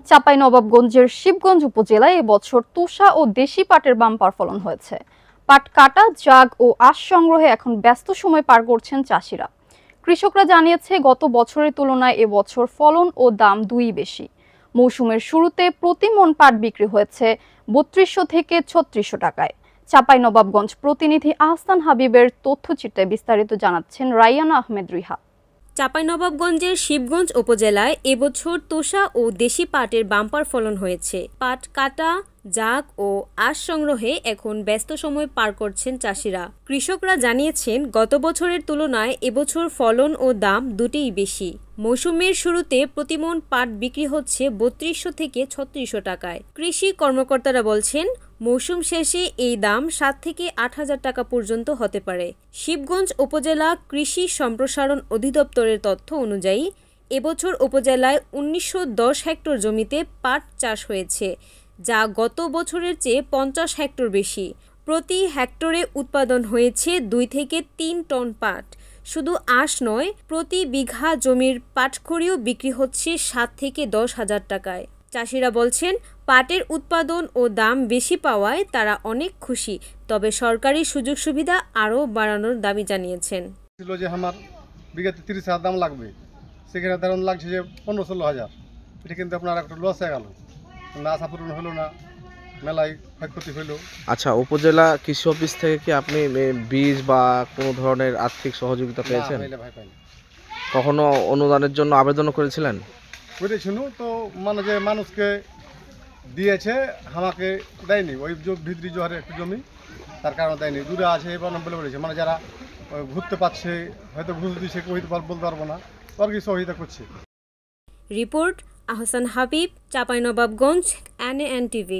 চাঁপাইনবাবগঞ্জের শিবগঞ্জ উপজেলায় এবছর তোষা ও দেশি পাটের বাম্পার ফলন হয়েছে। পাট কাটা, জাগ ও আঁশ সংগ্রহে এখন ব্যস্ত সময় পার করছেন চাষিরা। কৃষকরা জানিয়েছে, গত বছরের তুলনায় এবছর ফলন ও দাম দুই বেশি। মৌসুমের শুরুতে প্রতি মণ পাট বিক্রি হয়েছে ৩২০০ থেকে ৩৬০০ টাকায়। চাঁপাইনবাবগঞ্জ প্রতিনিধি আহসান হাবিবের তথ্যচিত্রে বিস্তারিত জানাচ্ছেন রাইয়ানা আহমেদ রিহা। চাঁপাইনবাবগঞ্জের শিবগঞ্জ উপজেলায় এবছর তোষা ও দেশি পাটের বাম্পার ফলন হয়েছে। পাট কাটা, জাগ ও আঁশ সংগ্রহে এখন ব্যস্ত সময় পার করছেন চাষিরা। কৃষকরা জানিয়েছেন, গত বছরের তুলনায় এবছর ফলন ও দাম দুটিই বেশি। মৌসুমের শুরুতে প্রতিমণ পাট বিক্রি হচ্ছে ৩২০০ থেকে ৩৬০০ টাকায়। কৃষি কর্মকর্তারা বলছেন, মৌসুম শেষে এই দাম ৭ থেকে ৮,০০০ টাকা পর্যন্ত হতে পারে। শিবগঞ্জ উপজেলা কৃষি সম্প্রসারণ অধিদপ্তরের তথ্য অনুযায়ী এবছর উপজেলায় ১৯১০ হেক্টর জমিতে পাট চাষ হয়েছে, যা গত বছরের চেয়ে ৫০ হেক্টর বেশি। প্রতি হেক্টরে উৎপাদন হয়েছে ২ থেকে ৩ টন পাট। শুধু আঁশ নয়, প্রতি বিঘা জমির পাটখড়িও বিক্রি হচ্ছে ৭ থেকে ১০,০০০ টাকায়। চাষিরা বলছেন, পাটের উৎপাদন ও দাম বেশি পাওয়ায় তারা অনেক খুশি, তবে সরকারি সুযোগ সুবিধা আরও বাড়ানোর দাবি জানিয়েছেন। ছিল যে আমার বিঘাতে ৩০,০০০ দাম লাগবে, সেখানে ধরুন লাগছে যে ১৫-১৬,০০০। এটা কিন্তু আপনার একটা লস হয়ে গেল, না আশা পূরণ হলো না, মেলায় ক্ষয়ক্ষতি হইল। আচ্ছা, উপজেলা কৃষি অফিস থেকে কি আপনি বীজ বা কোনো ধরনের আর্থিক সহযোগিতা পেয়েছেন? কখনো অনুদানের জন্য আবেদন করেছিলেন? করেছিল তো, মানে যে মানুষকে দিয়েছে, আমাকে দেয়নি। ওই ভিতরি জোহারে একটু জমি, তার কারণে দেয়নি। দূরে আছে এবার বলে বলেছে, মানে যারা ঘুরতে পারছে, হয়তো ঘুষ দিচ্ছে, বলতে পারবো না, আর কি সহযোগিতা করছে। Report Ahsan Habib, Chapainawabganj, NAN TV।